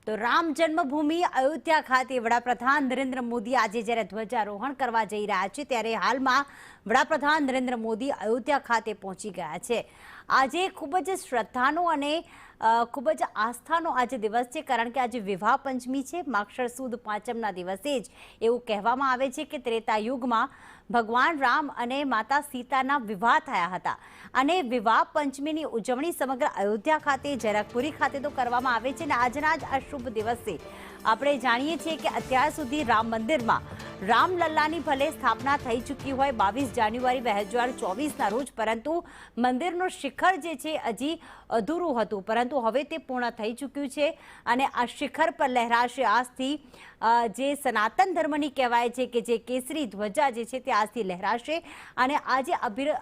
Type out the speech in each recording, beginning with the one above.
તો રામ જન્મભૂમિ અયોધ્યા ખાતે વડાપ્રધાન નરેન્દ્ર મોદી આજે જ્યારે ધ્વજારોહણ કરવા જઈ રહ્યા છે ત્યારે હાલમાં વડાપ્રધાન નરેન્દ્ર મોદી અયોધ્યા ખાતે પહોંચી ગયા છે। આજે ખૂબ જ શ્રદ્ધાનો અને ખૂબ જ આસ્થાનો આજે દિવસ છે, કારણ કે આજે વિવાહ પંચમી છે। માગશર સુદ પાંચમના દિવસે જ એવું કહેવામાં આવે છે કે ત્રેતા યુગમાં ભગવાન રામ અને માતા સીતાના વિવાહ થયા હતા અને વિવાહ પંચમીની ઉજવણી સમગ્ર અયોધ્યા ખાતે ઝરકપુરી ખાતે તો કરવામાં આવે છે। અને આજના જ આ શુભ દિવસે આપણે જાણીએ છીએ કે અત્યાર સુધી રામ મંદિરમાં રામલલ્લાની ભલે સ્થાપના થઈ ચૂકી હોય 22 જાન્યુઆરી 2024ના રોજ, પરંતુ મંદિરનું શિખર જે છે હજી અધૂરું હતું, પરંતુ હવે તે પૂર્ણ થઈ ચૂક્યું છે અને આ શિખર પર લહેરાશે આજથી જે સનાતન ધર્મની કહેવાય છે કે જે કેસરી ધ્વજા જે છે તે આજથી લહેરાશે અને આજે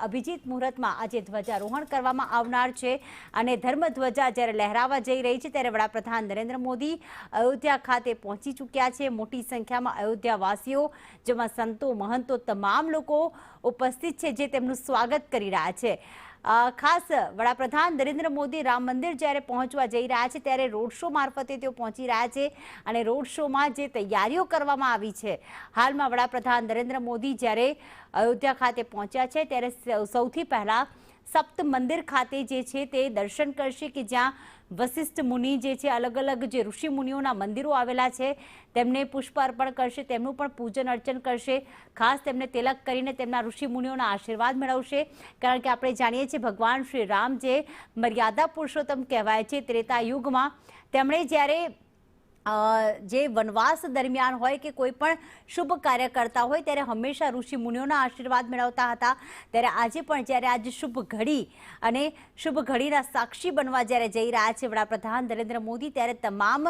અભિજીત મુહૂર્તમાં આજે ધ્વજારોહણ કરવામાં આવનાર છે અને ધર્મધ્વજા જ્યારે લહેરાવા જઈ રહી છે ત્યારે વડાપ્રધાન નરેન્દ્ર મોદી અયોધ્યા ખાતે પહોંચી ચૂક્યા છે। મોટી સંખ્યામાં અયોધ્યાવાસીઓ જેમાં સંતો મહંતો તમામ લોકો ઉપસ્થિત છે જે તેમનું સ્વાગત કરી રહ્યા છે। ખાસ વડાપ્રધાન નરેન્દ્ર મોદી રામ મંદિર જ્યારે પહોંચવા જઈ રહ્યા છે ત્યારે રોડ શો મારફતે તેઓ પહોંચી રહ્યા છે અને રોડ શોમાં જે તૈયારીઓ કરવામાં આવી છે, હાલમાં વડાપ્રધાન નરેન્દ્ર મોદી જ્યારે અયોધ્યા ખાતે પહોંચ્યા છે ત્યારે સૌથી પહેલા સપ્ત મંદિર ખાતે જે છે તે દર્શન કરશે કે જ્યાં વશિષ્ઠ મુનિ જે છે અલગ અલગ જે ઋષિ મુનિઓના મંદિરો આવેલા છે તેમને પુષ્પ અર્પણ કરશે, તેમનું પણ પૂજન અર્ચન કરશે, ખાસ તેમને તિલક કરીને તેમના ઋષિ મુનિઓના આશીર્વાદ મેળવશે। કારણ કે આપણે જાણીએ છીએ ભગવાન શ્રી રામ જે મર્યાદા પુરુષોત્તમ કહેવાય છે, ત્રેતા યુગમાં તેમણે જ્યારે જે વનવાસ દરમિયાન હોય કે કોઈ પણ શુભ કાર્ય કરતા હોય ત્યારે હંમેશા ઋષિ મુનિઓના આશીર્વાદ મેળવતા હતા। ત્યારે આજે પણ જ્યારે આજે શુભ ઘડી અને શુભ ઘડીના સાક્ષી બનવા જ્યારે જઈ રહ્યા છે વડાપ્રધાન નરેન્દ્ર મોદી, ત્યારે તમામ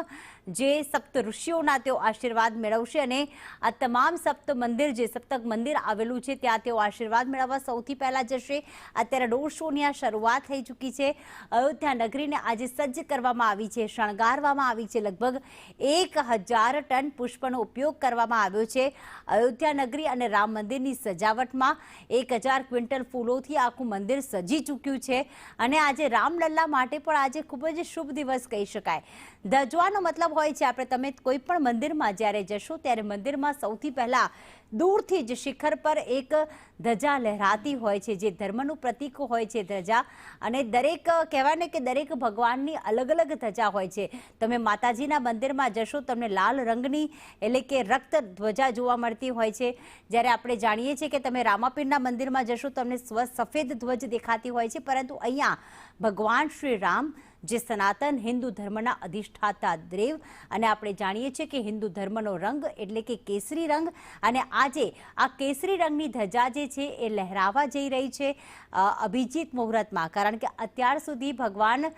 જે સપ્ત ઋષિઓના તેઓ આશીર્વાદ મેળવશે અને આ તમામ સપ્ત મંદિર જે સપ્તક મંદિર આવેલું છે ત્યાં તેઓ આશીર્વાદ મેળવવા સૌથી પહેલા જશે। અત્યારે રોડ શોની આ શરૂઆત થઈ ચૂકી છે। અયોધ્યા નગરીને આજે સજ્જ કરવામાં આવી છે, શણગારવામાં આવી છે, લગભગ 1000 ટન પુષ્પનો ઉપયોગ કરવામાં આવ્યો છે। અયોધ્યા નગરી અને રામ મંદિરની સજાવટમાં 1000 ક્વિન્ટલ ફૂલોથી આખું મંદિર સજી ચૂક્યું છે અને આજે રામલલ્લા માટે પણ આજે ખૂબ જ શુભ દિવસ કહી શકાય। ધજવાનો મતલબ હોય છે આપણે તમે કોઈ પણ મંદિરમાં જ્યારે જશો ત્યારે મંદિરમાં સૌથી પહેલા દૂરથી જ શિખર પર એક ધજા લહેરાતી હોય છે જે ધર્મનું પ્રતીક હોય છે ધજા, અને દરેક કહેવાય ને કે દરેક ભગવાનની અલગ અલગ ધજા હોય છે। તમે માતાજીના મંદિરમાં જશો તમને લાલ રંગની એટલે કે રક્ત ધ્વજા જોવા મળતી હોય છે, જ્યારે આપણે જાણીએ છીએ કે તમે રામાપીરના મંદિરમાં જશો તમને સફેદ ધ્વજ દેખાતી હોય છે, પરંતુ અહીંયા ભગવાન શ્રી રામ જે સનાતન હિન્દુ ધર્મના અધિષ્ઠાતા દેવ અને આપણે જાણીએ છીએ કે હિન્દુ ધર્મનો રંગ એટલે કે કેસરી રંગ, અને આજે આ કેસરી રંગની ધજા જે છે એ લહેરાવા જઈ રહી છે અભિજીત મુહૂર્તમાં। કારણ કે અત્યાર સુધી ભગવાન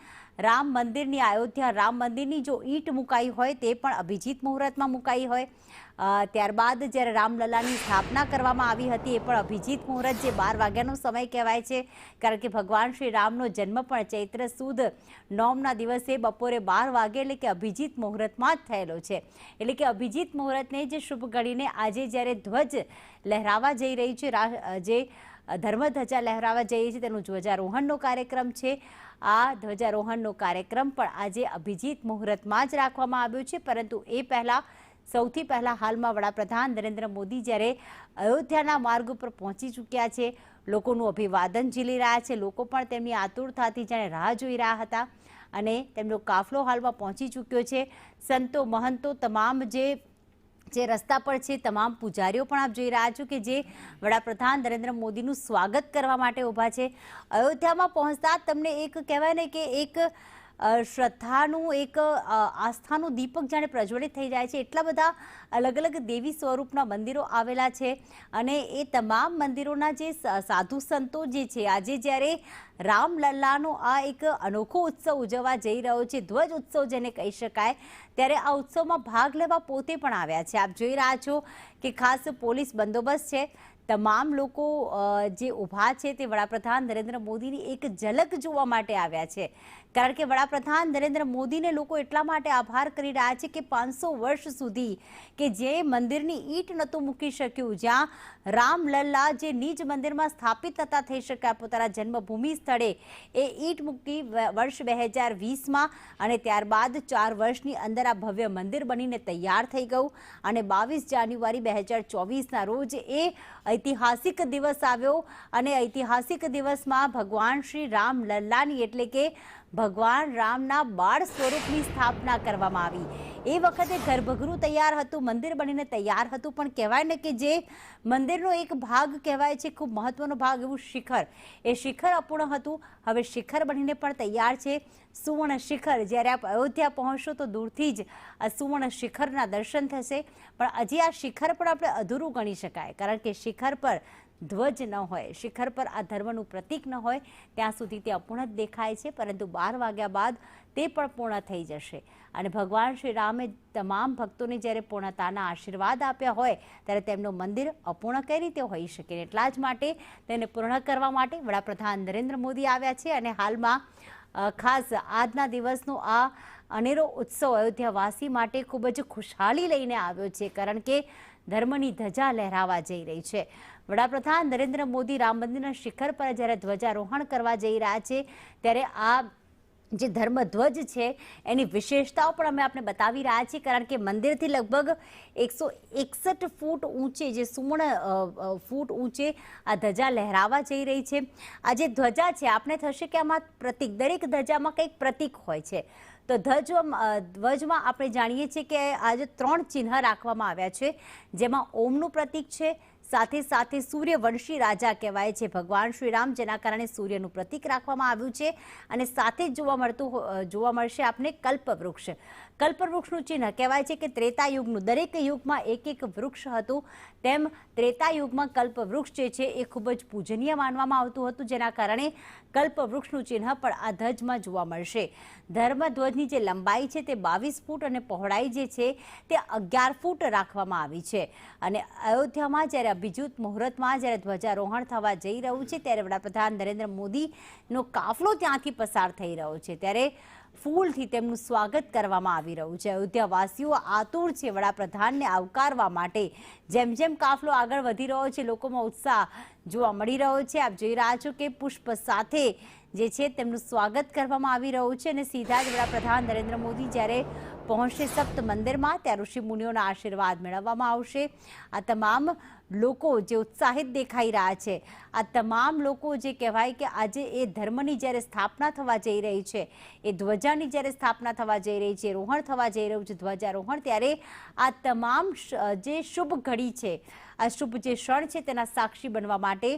રામ મંદિરની અયોધ્યા રામ મંદિરની જો ઈંટ મુકાઈ હોય તે પણ અભિજીત મુહૂર્તમાં મુકાઈ હોય, ત્યારબાદ જ્યારે રામલલ્લાની સ્થાપના કરવામાં આવી હતી એ પણ અભિજીત મુહૂર્ત જે 12 વાગ્યાનો સમય કહેવાય છે, કારણ કે ભગવાન શ્રી રામનો જન્મ પણ ચૈત્ર સુદ 9ના દિવસે બપોરે 12 વાગે એટલે કે અભિજીત મુહૂર્તમાં જ થયેલો છે। એટલે કે અભિજીત મુહૂર્તને જે શુભ ઘડીને આજે જ્યારે ધ્વજ લહેરાવા જઈ રહી છે, જે ધર્મધજા લહેરાવા જઈ રહી છે તેનું ધ્વજારોહણનો કાર્યક્રમ છે। આ ધ્વજારોહણનો કાર્યક્રમ પણ આજે અભિજીત મુહૂર્તમાં જ રાખવામાં આવ્યો છે, પરંતુ એ પહેલા સૌથી પહેલા હાલમાં વડાપ્રધાન નરેન્દ્ર મોદી જ્યારે અયોધ્યાના માર્ગ ઉપર પહોંચી ચૂક્યા છે, લોકોનું અભિવાદન ઝીલી રહ્યા છે, લોકો પણ તેમની આતુરતાથી જાણે રાહ જોઈ રહ્યા હતા અને તેમનો કાફલો હાલમાં પહોંચી ચૂક્યો છે। સંતો મહંતો તમામ જે રસ્તા પર છે, તમામ પૂજારીઓ પણ આપ જોઈ રહ્યા છો કે જે વડાપ્રધાન નરેન્દ્ર મોદીનું સ્વાગત કરવા માટે ઊભા છે। અયોધ્યામાં પહોંચતા તમને એક કહેવાય ને કે એક શ્રદ્ધાનું એક આસ્થાનું દીપક જાણે પ્રજ્વલિત થઈ જાય છે। એટલા બધા અલગ અલગ દેવી સ્વરૂપના મંદિરો આવેલા છે અને એ તમામ મંદિરોના જે સાધુ સંતો જે છે આજે જ્યારે રામલલ્લાનો આ એક અનોખો ઉત્સવ ઉજવવા જઈ રહ્યો છે, ધ્વજ ઉત્સવ જેને કહી શકાય, ત્યારે આ ઉત્સવમાં ભાગ લેવા પોતે પણ આવ્યા છે। આપ જોઈ રહ્યા છો કે ખાસ પોલીસ બંદોબસ્ત છે, તમામ લોકો જે ઊભા છે તે વડાપ્રધાન નરેન્દ્ર મોદીની એક ઝલક જોવા માટે આવ્યા છે। કારણ કે વડાપ્રધાન નરેન્દ્ર મોદીને લોકો એટલા માટે આભાર કરી રહ્યા છે કે 500 વર્ષ સુધી કે જે મંદિરની ઈંટ નહોતું મૂકી શક્યું, જ્યાં રામલલ્લા જે નિજ મંદિરમાં સ્થાપિત નહોતા થઈ શક્યા પોતાના જન્મભૂમિ સ્થળે, એ ઈંટ મૂકી વર્ષ 2020માં, અને ત્યારબાદ 4 વર્ષની અંદર આ ભવ્ય મંદિર બનીને તૈયાર થઈ ગયું. અને 22 જાન્યુઆરી 2024ના રોજ એ ઐતિહાસિક દિવસ આવ્યો, અને ઐતિહાસિક દિવસમાં ભગવાન શ્રી રામલલ્લાની એટલે કે ભગવાન રામના બાળ સ્વરૂપની સ્થાપના કરવામાં આવી. એ વખતે ગર્ભગૃહ તૈયાર હતું, મંદિર બનીને તૈયાર હતું, પણ કહેવાય ને કે જે મંદિરનો એક ભાગ કહેવાય છે ખૂબ મહત્વનો ભાગ, એવું શિખર, એ શિખર અપૂર્ણ હતું. હવે શિખર બનીને પણ તૈયાર છે, સુવર્ણ શિખર. જ્યારે આપ અયોધ્યા પહોંચશો તો દૂરથી જ આ સુવર્ણ શિખરના દર્શન થશે, પણ હજી આ શિખર પણ આપણે અધૂરું ગણી શકાય, કારણ કે શિખર પર ધ્વજ ન હોય, શિખર પર આ ધર્મનું પ્રતીક ન હોય ત્યાં સુધી તે અપૂર્ણ જ દેખાય છે. પરંતુ 12 વાગ્યા બાદ તે પણ પૂર્ણ થઈ જશે. અને ભગવાન શ્રી રામે તમામ ભક્તોને જ્યારે પૂર્ણતાના આશીર્વાદ આપ્યા હોય ત્યારે તેમનું મંદિર અપૂર્ણ કઈ રીતે હોઈ શકે. એટલા જ માટે તેને પૂર્ણ કરવા માટે વડાપ્રધાન નરેન્દ્ર મોદી આવ્યા છે. અને હાલમાં ખાસ આજના દિવસનો આ અનેરો ઉત્સવ અયોધ્યાવાસી માટે ખૂબ જ ખુશહાલી લઈને આવ્યો છે, કારણ કે ધર્મની ધજા લહેરાવા જઈ રહી છે. વડાપ્રધાન નરેન્દ્ર મોદી રામ મંદિરના શિખર પર જ્યારે ધ્વજારોહણ કરવા જઈ રહ્યા છે ત્યારે આ જે ધર્મધ્વજ છે એની વિશેષતાઓ પણ અમે આપને બતાવી રહ્યા છીએ, કારણ કે મંદિરથી લગભગ 161 ફૂટ ઊંચે, જે સુવર્ણ ફૂટ ઊંચે આ ધજા લહેરાવા જઈ રહી છે. આ જે ધ્વજા છે આપને થશે કે આમાં પ્રતીક, દરેક ધજામાં કંઈક પ્રતીક હોય છે. તો ધ્વજમાં આપણે જાણીએ છીએ કે આજે 3 ચિહ્ન રાખવામાં આવ્યા છે, જેમાં ઓમનું પ્રતીક છે, સાથે સાથે સૂર્યવંશી રાજા કહેવાય છે ભગવાન શ્રી રામ, જેના કારણે સૂર્યનું પ્રતીક રાખવામાં આવ્યું છે. અને સાથે જ જોવા મળશે આપને કલ્પવૃક્ષ. કલ્પવૃક્ષનું ચિહ્ન કહેવાય છે કે ત્રેતાયુગનું, દરેક યુગમાં એક વૃક્ષ હતું, તેમ ત્રેતાયુગમાં કલ્પવૃક્ષ જે છે એ ખૂબ જ પૂજનીય માનવામાં આવતું હતું, જેના કારણે કલ્પવૃક્ષનું ચિહ્ન પણ આ ધ્વજમાં જોવા મળશે. ધર્મધ્વજની જે લંબાઈ છે તે 22 ફૂટ અને પહોળાઈ જે છે તે 11 ફૂટ રાખવામાં આવી છે. અને અયોધ્યામાં જ્યારે અભિજીત મુહૂર્તમાં જ્યારે ધ્વજારોહણ થવા જઈ રહ્યું છે ત્યારે વડાપ્રધાન નરેન્દ્ર મોદીનો કાફલો ત્યાંથી પસાર થઈ રહ્યો છે, ત્યારે ફૂલથી તેમનું સ્વાગત કરવામાં આવી રહ્યું છે. અયોધ્યાવાસીઓ આતુર છે વડાપ્રધાનને આવકારવા માટે. જેમ જેમ કાફલો આગળ વધી રહ્યો છે લોકોમાં ઉત્સાહ જોવા મળી રહ્યો છે. આપ જોઈ રહ્યા છો કે પુષ્પ સાથે જે છે તેમનું સ્વાગત કરવામાં આવી રહ્યું છે. અને સીધા જ વડાપ્રધાન નરેન્દ્ર મોદી જ્યારે પહોંચશે સપ્ત મંદિરમાં ત્યાં ઋષિ મુનિઓના આશીર્વાદ મેળવવામાં આવશે. આ તમામ લોકો જે ઉત્સાહિત દેખાઈ રહ્યા છે, આ તમામ લોકો જે કહેવાય કે આજે એ ધર્મની જ્યારે સ્થાપના થવા જઈ રહી છે, એ ધ્વજાની જ્યારે સ્થાપના થવા જઈ રહી છે, રોહણ થવા જઈ રહ્યું છે ધ્વજારોહણ, ત્યારે આ તમામ જે શુભ ઘડી છે, આ શુભ જે ક્ષણ છે તેના સાક્ષી બનવા માટે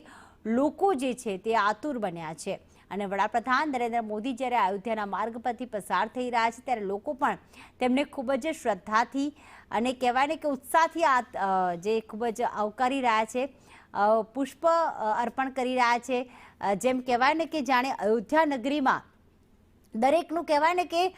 લોકો જે છે તે આતુર બન્યા છે. અને વડાપ્રધાન નરેન્દ્ર મોદી જ્યારે અયોધ્યાના માર્ગ પરથી પસાર થઈ રહ્યા છે ત્યારે લોકો પણ તેમને ખૂબ જ શ્રદ્ધાથી અને કહેવાય ને કે ઉત્સાહથી આ જે ખૂબ જ આવકારી રહ્યા છે, પુષ્પ અર્પણ કરી રહ્યા છે. જેમ કહેવાય ને કે જાણે અયોધ્યા નગરીમાં દરેકનું કહેવાય ને કે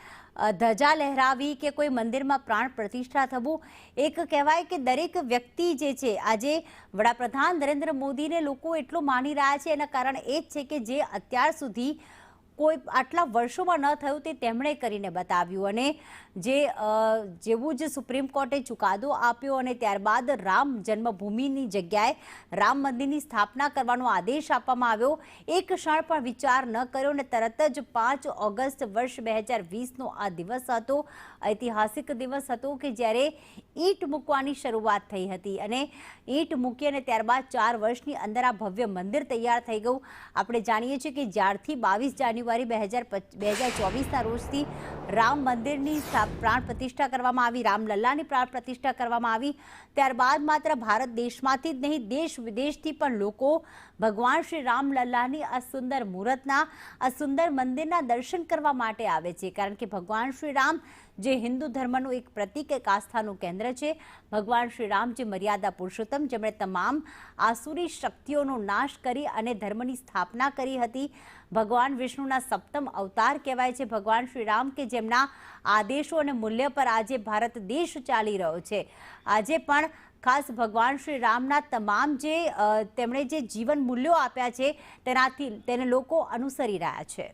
ધજા લહેરાવી કે કોઈ મંદિરમાં પ્રાણ પ્રતિષ્ઠા થવું, એક કહેવાય કે દરેક વ્યક્તિ જે છે આજે વડાપ્રધાન નરેન્દ્ર મોદીને લોકો એટલું માની રહ્યા છે એના કારણ એ જ છે કે જે અત્યાર સુધી કોઈ આટલા વર્ષોમાં ન થયું તે તેમણે કરીને બતાવ્યું. અને જેવું જ સુપ્રીમ કોર્ટે ચુકાદો આપ્યો અને ત્યારબાદ રામ જન્મભૂમિની જગ્યાએ રામ મંદિરની સ્થાપના કરવાનો આદેશ આપવામાં આવ્યો, એક ક્ષણ પણ વિચાર ન કર્યો અને તરત જ 5 ઓગસ્ટ વર્ષ 2020નો આ દિવસ હતો, ઐતિહાસિક દિવસ હતો કે જ્યારે ઈંટ મૂકવાની શરૂઆત થઈ હતી. અને ઈંટ મૂકી અને ત્યારબાદ 4 વર્ષની અંદર આ ભવ્ય મંદિર તૈયાર થઈ ગયું. આપણે જાણીએ છીએ કે જ્યારથી 22 જાન્યુઆરી 2024ના રોજથી રામ મંદિરની પ્રાણ પ્રતિષ્ઠા કરવામાં આવી, રામલલ્લાની પ્રાણ પ્રતિષ્ઠા કરવામાં આવી, ત્યારબાદ માત્ર ભારત દેશમાંથી જ નહીં દેશ વિદેશથી પણ લોકો ભગવાન શ્રી રામલલ્લાની આ સુંદર મુહૂર્તના, આ સુંદર મંદિરના દર્શન કરવા માટે આવે છે. કારણ કે ભગવાન શ્રી રામ જે હિન્દુ ધર્મનું એક પ્રતીક, એક આસ્થાનું કેન્દ્ર છે, ભગવાન શ્રી રામ જે મર્યાદા પુરુષોત્તમ, જેમણે તમામ આસુરી શક્તિઓનો નાશ કરી અને ધર્મની સ્થાપના કરી હતી, ભગવાન વિષ્ણુના સપ્તમ અવતાર કહેવાય છે ભગવાન શ્રી રામ, કે જેમના આદેશો અને મૂલ્ય પર આજે ભારત દેશ ચાલી રહ્યો છે. આજે પણ ખાસ ભગવાન શ્રી રામના તમામ જે તેમણે જે જીવન મૂલ્યો આપ્યા છે તેને લોકો અનુસરી રહ્યા છે.